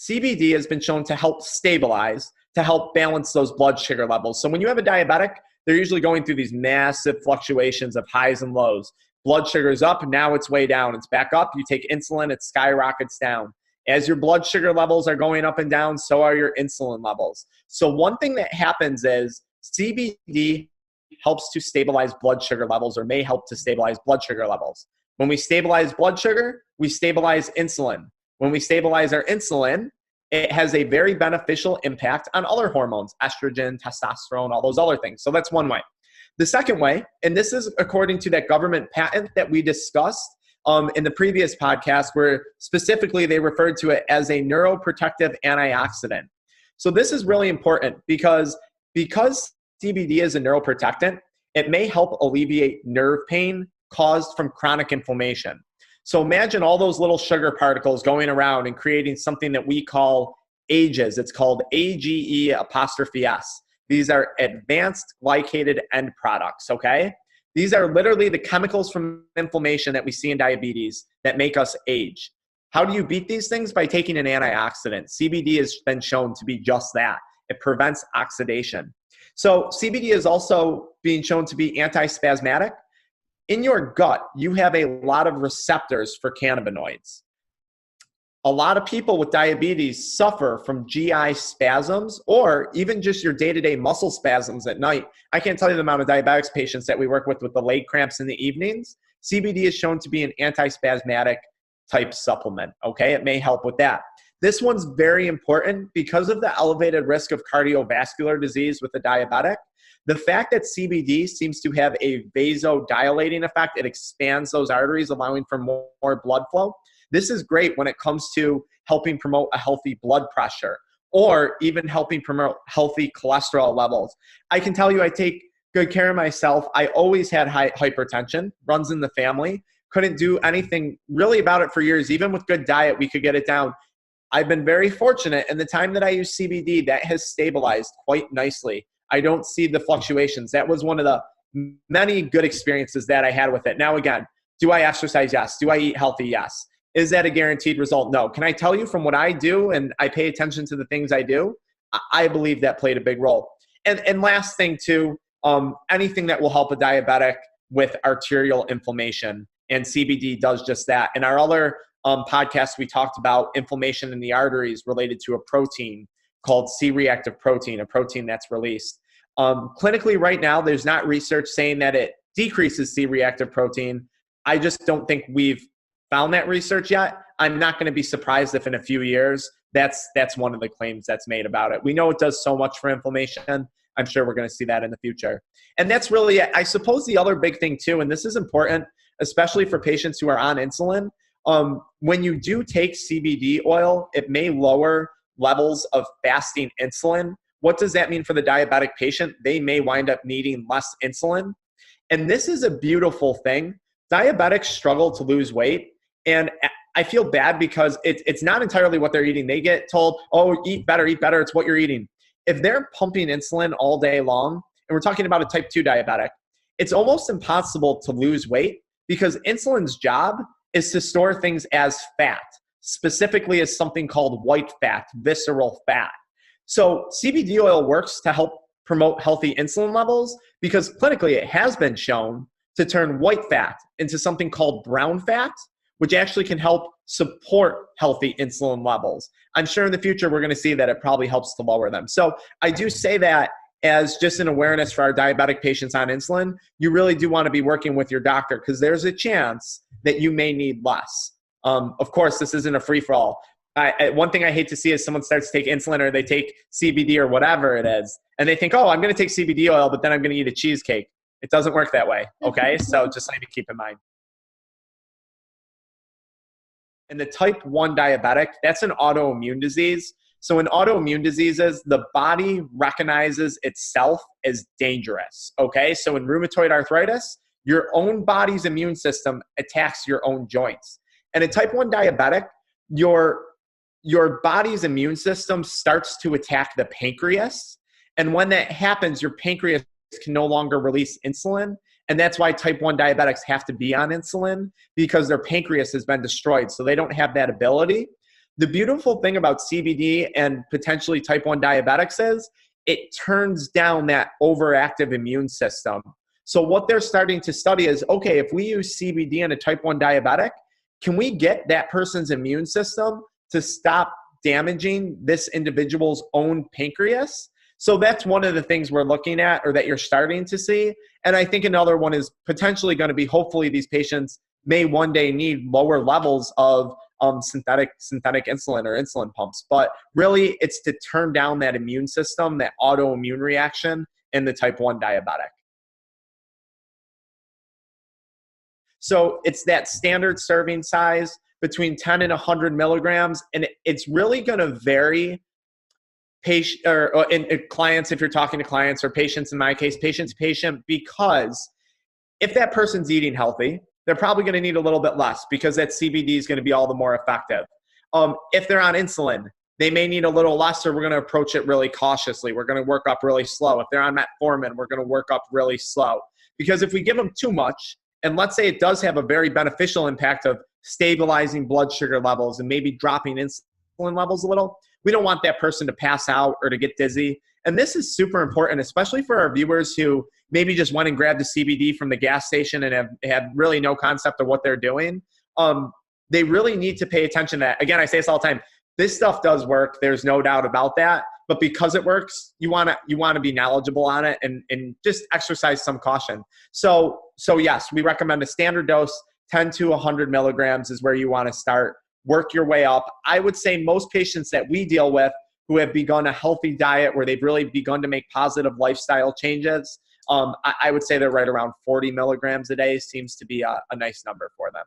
CBD has been shown to help stabilize, to help balance those blood sugar levels. So when you have a diabetic, they're usually going through these massive fluctuations of highs and lows. Blood sugar is up, now it's way down. It's back up. You take insulin, it skyrockets down. As your blood sugar levels are going up and down, so are your insulin levels. So one thing that happens is CBD helps to stabilize blood sugar levels, or may help to stabilize blood sugar levels. When we stabilize blood sugar, we stabilize insulin. When we stabilize our insulin, it has a very beneficial impact on other hormones, estrogen, testosterone, all those other things. So that's one way. The second way, and this is according to that government patent that we discussed in the previous podcast, where specifically they referred to it as a neuroprotective antioxidant. So this is really important because CBD is a neuroprotectant, it may help alleviate nerve pain caused from chronic inflammation. So imagine all those little sugar particles going around and creating something that we call AGEs. It's called AGE''S. These are advanced glycated end products, okay? These are literally the chemicals from inflammation that we see in diabetes that make us age. How do you beat these things? By taking an antioxidant. CBD has been shown to be just that. It prevents oxidation. So CBD is also being shown to be antispasmodic. In your gut, you have a lot of receptors for cannabinoids. A lot of people with diabetes suffer from GI spasms, or even just your day-to-day muscle spasms at night. I can't tell you the amount of diabetics patients that we work with the leg cramps in the evenings. CBD is shown to be an antispasmodic type supplement, okay? It may help with that. This one's very important because of the elevated risk of cardiovascular disease with the diabetic. The fact that CBD seems to have a vasodilating effect, it expands those arteries, allowing for more blood flow. This is great when it comes to helping promote a healthy blood pressure, or even helping promote healthy cholesterol levels. I can tell you I take good care of myself. I always had high hypertension, runs in the family. Couldn't do anything really about it for years. Even with good diet, we could get it down. I've been very fortunate in the time that I use CBD, that has stabilized quite nicely. I don't see the fluctuations. That was one of the many good experiences that I had with it. Now, again, do I exercise? Yes. Do I eat healthy? Yes. Is that a guaranteed result? No. Can I tell you from what I do, and I pay attention to the things I do, I believe that played a big role. And last thing too, anything that will help a diabetic with arterial inflammation, and CBD does just that. In our other podcast, we talked about inflammation in the arteries related to a protein called C-reactive protein, a protein that's released. Clinically right now, there's not research saying that it decreases C-reactive protein. I just don't think we've found that research yet. I'm not going to be surprised if in a few years, that's one of the claims that's made about it. We know it does so much for inflammation. I'm sure we're going to see that in the future. And that's really it. I suppose the other big thing too, and this is important, especially for patients who are on insulin, when you do take CBD oil, it may lower levels of fasting insulin. What does that mean for the diabetic patient? They may wind up needing less insulin. And this is a beautiful thing. Diabetics struggle to lose weight. And I feel bad because it's not entirely what they're eating. They get told, oh, eat better, it's what you're eating. If they're pumping insulin all day long, and we're talking about a type 2 diabetic, it's almost impossible to lose weight because insulin's job is to store things as fat, specifically as something called white fat, visceral fat. So CBD oil works to help promote healthy insulin levels because clinically it has been shown to turn white fat into something called brown fat, which actually can help support healthy insulin levels. I'm sure in the future we're going to see that it probably helps to lower them. So I do say that as just an awareness for our diabetic patients on insulin. You really do want to be working with your doctor because there's a chance that you may need less. Of course, this isn't a free-for-all. One thing I hate to see is someone starts to take insulin or they take CBD or whatever it is, and they think, oh, I'm going to take CBD oil, but then I'm going to eat a cheesecake. It doesn't work that way, okay? So just something to keep in mind. And the type 1 diabetic, that's an autoimmune disease. So in autoimmune diseases, the body recognizes itself as dangerous, okay? So in rheumatoid arthritis, your own body's immune system attacks your own joints. And in type 1 diabetic, your body's immune system starts to attack the pancreas. And when that happens, your pancreas can no longer release insulin. And that's why type 1 diabetics have to be on insulin because their pancreas has been destroyed. So they don't have that ability. The beautiful thing about CBD and potentially type 1 diabetics is it turns down that overactive immune system. So what they're starting to study is, okay, if we use CBD in a type 1 diabetic, can we get that person's immune system to stop damaging this individual's own pancreas? So that's one of the things we're looking at, or that you're starting to see. And I think another one is potentially going to be, hopefully these patients may one day need lower levels of synthetic insulin or insulin pumps. But really, it's to turn down that immune system, that autoimmune reaction in the type 1 diabetic. So it's that standard serving size between 10 and 100 milligrams. And it's really going to vary patient or in clients, if you're talking to clients, or patients, in my case, patient to patient, because if that person's eating healthy, they're probably going to need a little bit less because that CBD is going to be all the more effective. If they're on insulin, they may need a little less, or we're going to approach it really cautiously. We're going to work up really slow. If they're on metformin, we're going to work up really slow. Because if we give them too much, and let's say it does have a very beneficial impact of stabilizing blood sugar levels and maybe dropping insulin levels a little, we don't want that person to pass out or to get dizzy. And this is super important, especially for our viewers who maybe just went and grabbed the CBD from the gas station and have had really no concept of what they're doing. They really need to pay attention to that. Again, I say this all the time. This stuff does work. There's no doubt about that. But because it works, you want to be knowledgeable on it and just exercise some caution. So yes, we recommend a standard dose, 10 to 100 milligrams is where you want to start. Work your way up. I would say most patients that we deal with who have begun a healthy diet, where they've really begun to make positive lifestyle changes, I would say they're right around 40 milligrams a day seems to be a nice number for them.